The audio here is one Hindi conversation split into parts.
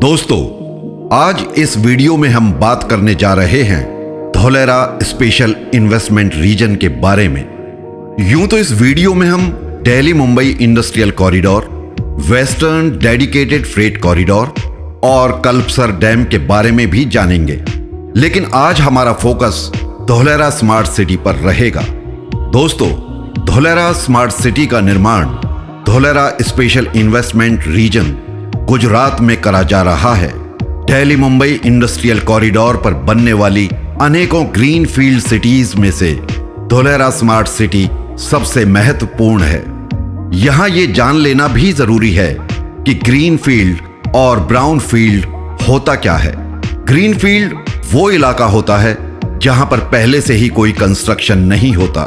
दोस्तों, आज इस वीडियो में हम बात करने जा रहे हैं धोलेरा स्पेशल इन्वेस्टमेंट रीजन के बारे में। यूं तो इस वीडियो में हम Delhi Mumbai industrial corridor, western dedicated freight corridor और कल्पसर डैम के बारे में भी जानेंगे, लेकिन आज हमारा फोकस धोलेरा स्मार्ट सिटी पर रहेगा। दोस्तों, धोलेरा स्मार्ट सिटी का निर्माण Dholera special investment region Gujarat में करा जा रहा है। दिल्ली मुंबई इंडस्ट्रियल कॉरिडोर पर बनने वाली अनेकों ग्रीन फील्ड सिटीज में से धोलेरा स्मार्ट सिटी सबसे महत्वपूर्ण है। यहां ये जान लेना भी जरूरी है कि ग्रीन फील्ड और ब्राउन फील्ड होता क्या है। ग्रीन फील्ड वो इलाका होता है जहां पर पहले से ही कोई कंस्ट्रक्शन नहीं होता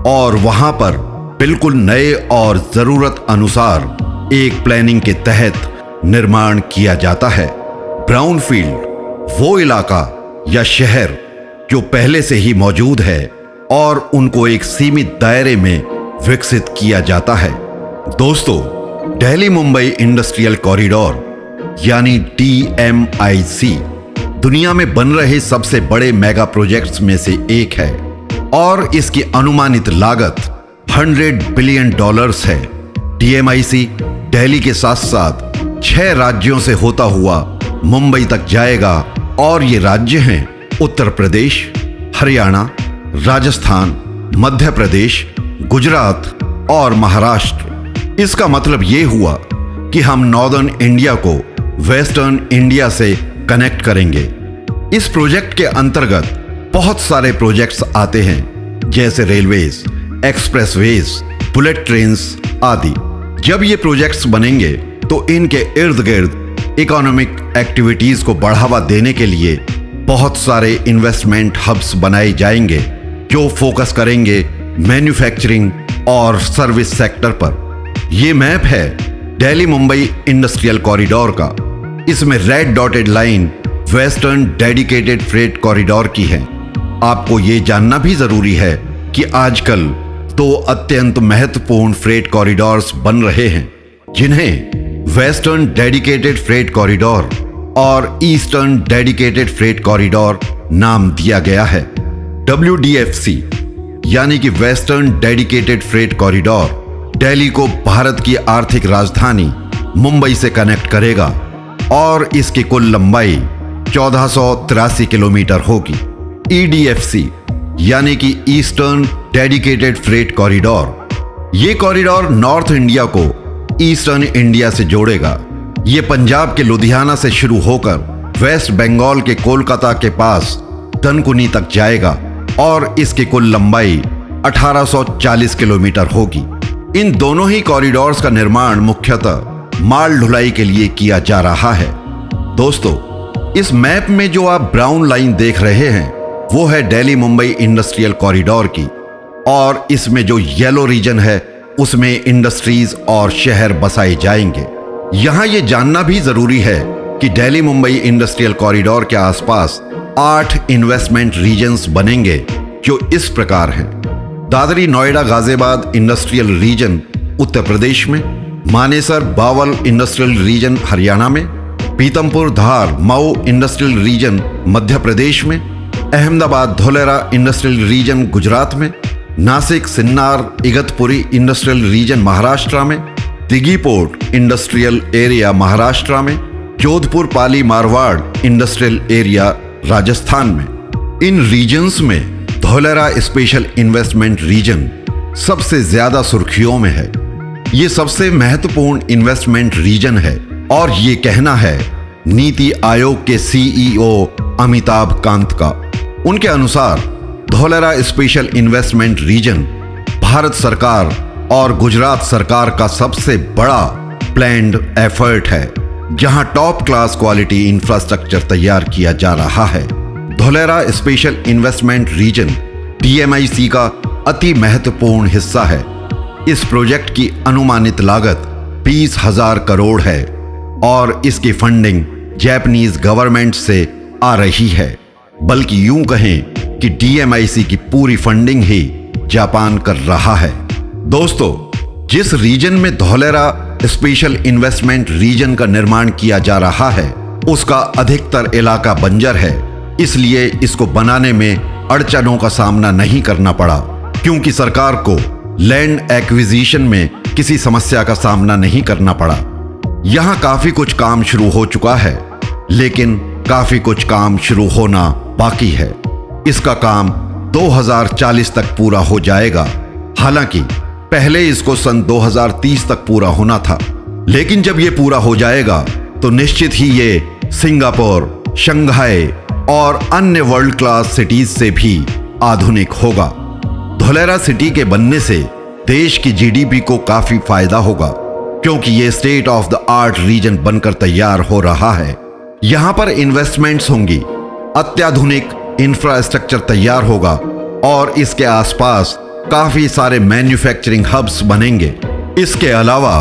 और वहां पर बिल्कुल नए और जरूरत अनुसार एक प्लानिंग के तहत निर्माण किया जाता है। ब्राउन फील्ड वो इलाका या शहर जो पहले से ही मौजूद है और उनको एक सीमित दायरे में विकसित किया जाता है। दोस्तों, दिल्ली मुंबई इंडस्ट्रियल कॉरिडोर यानी DMIC दुनिया में बन रहे सबसे बड़े मेगा प्रोजेक्ट्स में से एक है और इसकी अनुमानित लागत $100 बिलियन है। DMIC दिल्ली के साथ साथ 6 राज्यों से होता हुआ मुंबई तक जाएगा और ये राज्य हैं उत्तर प्रदेश, हरियाणा, राजस्थान, मध्य प्रदेश, गुजरात और महाराष्ट्र। इसका मतलब ये हुआ कि हम नॉर्दर्न इंडिया को वेस्टर्न इंडिया से कनेक्ट करेंगे। इस प्रोजेक्ट के अंतर्गत बहुत सारे प्रोजेक्ट्स आते हैं, जैसे रेलवेज, एक्सप्रेसवेज, बुलेट ट्रेन्स आदि। जब ये प्रोजेक्ट्स बनेंगे तो इनके इर्द गिर्द इकोनॉमिक एक्टिविटीज को बढ़ावा देने के लिए बहुत सारे इन्वेस्टमेंट हब्स बनाए जाएंगे जो फोकस करेंगे मैन्युफैक्चरिंग और सर्विस सेक्टर पर। यह मैप है दिल्ली मुंबई इंडस्ट्रियल कॉरिडोर का। इसमें red dotted line western dedicated freight corridor की है। आपको यह जानना भी जरूरी है कि आजकल 2 अत्यंत महत्वपूर्ण फ्रेट कॉरिडोर्स बन रहे हैं, जिन्हें वेस्टर्न डेडिकेटेड फ्रेट कॉरिडोर और ईस्टर्न डेडिकेटेड फ्रेट कॉरिडोर नाम दिया गया है। WDFC यानी कि western dedicated freight corridor Delhi को भारत की आर्थिक राजधानी मुंबई से कनेक्ट करेगा और इसकी कुल लंबाई 1483 किलोमीटर होगी। EDFC यानी कि ईस्टर्न डेडिकेटेड फ्रेट कॉरिडोर, ये कॉरिडोर नॉर्थ इंडिया को ईस्टर्न इंडिया से जोड़ेगा। ये पंजाब के लुधियाना से शुरू होकर वेस्ट बंगाल के कोलकाता के पास दनकुनी तक जाएगा और इसकी कुल लंबाई 1840 किलोमीटर होगी। इन दोनों ही कॉरिडोर्स का निर्माण मुख्यतः माल ढुलाई के लिए किया जा रहा है। दोस्तों, इस मैप में जो आप ब्राउन लाइन देख रहे हैं वो है दिल्ली मुंबई इंडस्ट्रियल कॉरिडोर की, और इसमें जो येलो रीजन है उसमें इंडस्ट्रीज और शहर बसाए जाएंगे। यहां यह जानना भी जरूरी है कि दिल्ली मुंबई इंडस्ट्रियल कॉरिडोर के आसपास 8 इन्वेस्टमेंट रीजन्स बनेंगे जो इस प्रकार हैं। दादरी नोएडा गाजियाबाद इंडस्ट्रियल रीजन उत्तर प्रदेश में, मानेसर बावल इंडस्ट्रियल रीजन हरियाणा में, पीतमपुर धार मऊ इंडस्ट्रियल रीजन मध्य प्रदेश में, अहमदाबाद धोलेरा इंडस्ट्रियल रीजन गुजरात में, नासिक सिन्नार इगतपुरी इंडस्ट्रियल रीजन महाराष्ट्र में, Dighi port industrial area Maharashtra में, जोधपुर पाली मारवाड़ इंडस्ट्रियल एरिया राजस्थान में। इन रीजन्स में धोलेरा स्पेशल इन्वेस्टमेंट रीजन सबसे ज्यादा सुर्खियों में है। ये सबसे महत्वपूर्ण इन्वेस्टमेंट रीजन है और ये कहना है नीति आयोग के CEO अमिताभ कांत का। उनके अनुसार Dholera special investment region Bharat सरकार और गुजरात सरकार का सबसे बड़ा प्लान्ड एफर्ट है, जहां टॉप क्लास क्वालिटी इंफ्रास्ट्रक्चर तैयार किया जा रहा है। Dholera special investment region DMIC का अति महत्वपूर्ण हिस्सा है। इस प्रोजेक्ट की अनुमानित लागत 20,000 करोड़ है और इसकी फंडिंग जापानीज गवर्नमेंट से आ रही है, बल्कि यूं कहें कि DMIC की पूरी फंडिंग ही जापान कर रहा है। दोस्तों, जिस रीजन में धोलेरा स्पेशल इन्वेस्टमेंट रीजन का निर्माण किया जा रहा है उसका अधिकतर इलाका बंजर है, इसलिए इसको बनाने में अड़चनों का सामना नहीं करना पड़ा, क्योंकि सरकार को लैंड एक्विजिशन में किसी समस्या का सामना नहीं करना पड़ा। यहां काफी कुछ काम शुरू हो चुका है, लेकिन काफी कुछ काम शुरू होना बाकी है। इसका काम 2040 तक पूरा हो जाएगा। हालांकि पहले इसको सन 2030 तक पूरा होना था, लेकिन जब ये पूरा हो जाएगा तो निश्चित ही ये सिंगापुर, शंघाई और अन्य वर्ल्ड क्लास सिटीज से भी आधुनिक होगा। धोलेरा सिटी के बनने से देश की जीडीपी को काफी फायदा होगा, क्योंकि ये state of the art region बनकर तैयार हो रहा है। यहां पर इन्वेस्टमेंट्स होंगी, अत्याधुनिक इंफ्रास्ट्रक्चर तैयार होगा और इसके आसपास काफी सारे मैन्युफैक्चरिंग हब्स बनेंगे। इसके अलावा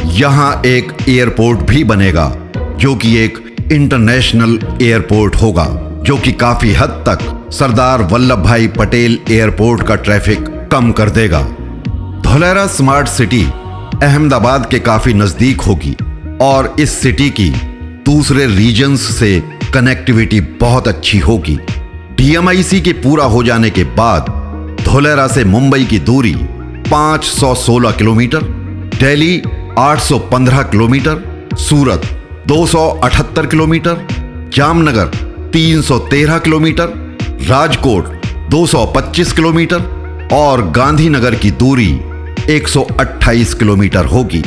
यहां एक एयरपोर्ट भी बनेगा, जो कि एक इंटरनेशनल एयरपोर्ट होगा, जो कि काफी हद तक सरदार वल्लभ भाई पटेल एयरपोर्ट का ट्रैफिक कम कर देगा। धोलेरा स्मार्ट सिटी अहमदाबाद के काफी नजदीक होगी और इस सिटी की दूसरे रीजन्स से कनेक्टिविटी बहुत अच्छी होगी। डीएमआईसी के पूरा हो जाने के बाद धोलेरा से मुंबई की दूरी 516 किलोमीटर, दिल्ली 815 किलोमीटर, सूरत 278 kilometre, Jamnagar 313 kilometre, Rajkot 225 kilometre और गांधीनगर की दूरी 128 किलोमीटर होगी।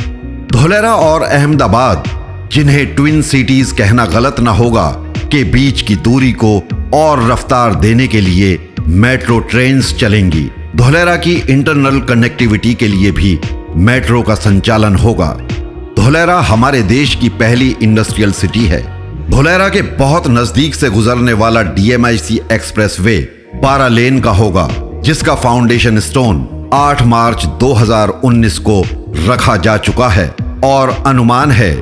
धोलेरा और अहमदाबाद, जिन्हें ट्विन सिटीज कहना गलत ना होगा, के बीच की दूरी को और रफ्तार देने के लिए मेट्रो ट्रेन्स चलेंगी। धोलेरा की इंटरनल कनेक्टिविटी के लिए भी मेट्रो का संचालन होगा। धोलेरा हमारे देश की पहली इंडस्ट्रियल सिटी है। धोलेरा के बहुत नजदीक से गुजरने वाला डीएमआईसी एक्सप्रेसवे 12 लेन का होगा, जिसका फाउंडेशन स्टोन 8 मार्च 2019 को रखा जा चुका है और अनुमान है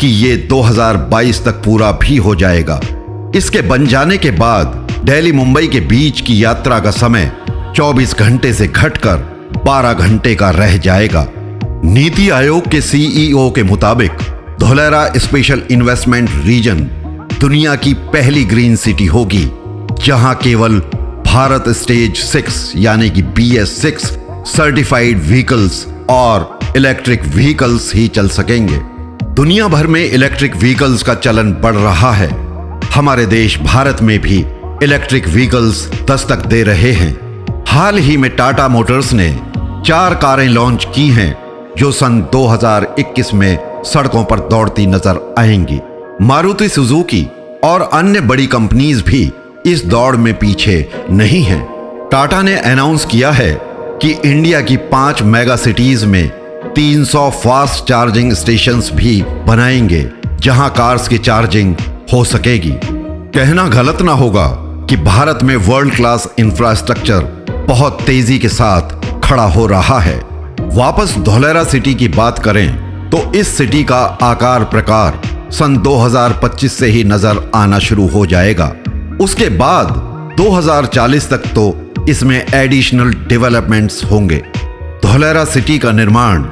कि ये 2022 तक पूरा भी हो जाएगा। इसके बन जाने के बाद दिल्ली मुंबई के बीच की यात्रा का समय 24 घंटे से घटकर 12 घंटे का रह जाएगा। नीति आयोग के सीईओ के मुताबिक धोलेरा स्पेशल इन्वेस्टमेंट रीजन दुनिया की पहली ग्रीन सिटी होगी, जहां केवल भारत स्टेज 6 यानी कि BS6 सर्टिफाइड व्हीकल्स और इलेक्ट्रिक व्हीकल्स ही चल सकेंगे। दुनिया भर में इलेक्ट्रिक व्हीकल्स का चलन बढ़ रहा है। हमारे देश भारत में भी इलेक्ट्रिक व्हीकल्स दस्तक दे रहे हैं। हाल ही में टाटा मोटर्स ने 4 कारें लॉन्च की हैं, जो सन 2021 में सड़कों पर दौड़ती नजर आएंगी। मारुति सुजुकी और अन्य बड़ी कंपनीज भी इस दौड़ में पीछे नहीं हैं। टाटा ने अनाउंस किया है कि इंडिया की 5 मेगा सिटीज में 300 फास्ट चार्जिंग स्टेशंस भी बनाएंगे, जहां कार्स की चार्जिंग हो सकेगी। कहना गलत ना होगा कि भारत में वर्ल्ड क्लास इंफ्रास्ट्रक्चर बहुत तेजी के साथ खड़ा हो रहा है। वापस धोलेरा सिटी की बात करें तो इस सिटी का आकार प्रकार सन 2025 से ही नजर आना शुरू हो जाएगा। उसके बाद 2040 तक तो इसमें एडिशनल डेवलपमेंट्स होंगे। धोलेरा सिटी का निर्माण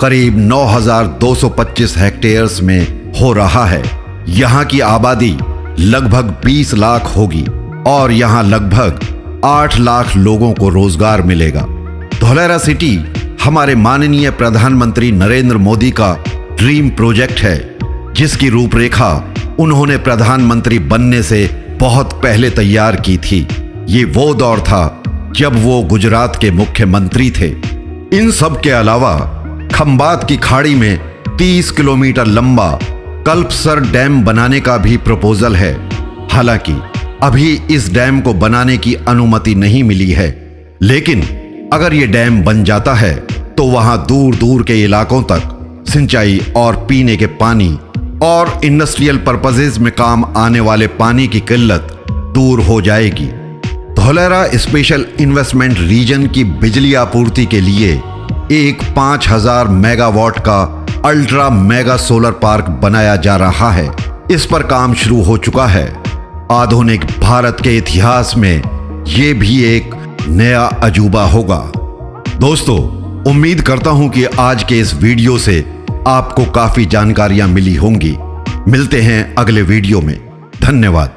करीब 9,225 हेक्टेयर्स में हो रहा है। यहाँ की आबादी लगभग 20 लाख होगी और यहाँ लगभग 8 लाख लोगों को रोजगार मिलेगा। धोलेरा सिटी हमारे माननीय प्रधानमंत्री नरेंद्र मोदी का ड्रीम प्रोजेक्ट है, जिसकी रूपरेखा उन्होंने प्रधानमंत्री बनने से बहुत पहले तैयार की थी। ये वो दौर था जब वो गुजरात के मुख्यमंत्री थे। इन सब के अलावा खंबात की खाड़ी में 30 किलोमीटर लंबा कल्पसर डैम बनाने का भी प्रपोजल है। हालांकि अभी इस डैम को बनाने की अनुमति नहीं मिली है, लेकिन अगर ये डैम बन जाता है तो वहां दूर दूर के इलाकों तक सिंचाई और पीने के पानी और इंडस्ट्रियल पर्पसेस में काम आने वाले पानी की किल्लत दूर हो जाएगी। धोलेरा स्पेशल इन्वेस्टमेंट रीजन की बिजली आपूर्ति के लिए एक 5000 मेगावाट का अल्ट्रा मेगा सोलर पार्क बनाया जा रहा है। इस पर काम शुरू हो चुका है। आधुनिक भारत के इतिहास में ये भी एक नया अजूबा होगा। दोस्तों, उम्मीद करता हूं कि आज के इस वीडियो से आपको काफी जानकारियां मिली होंगी। मिलते हैं अगले वीडियो में। धन्यवाद।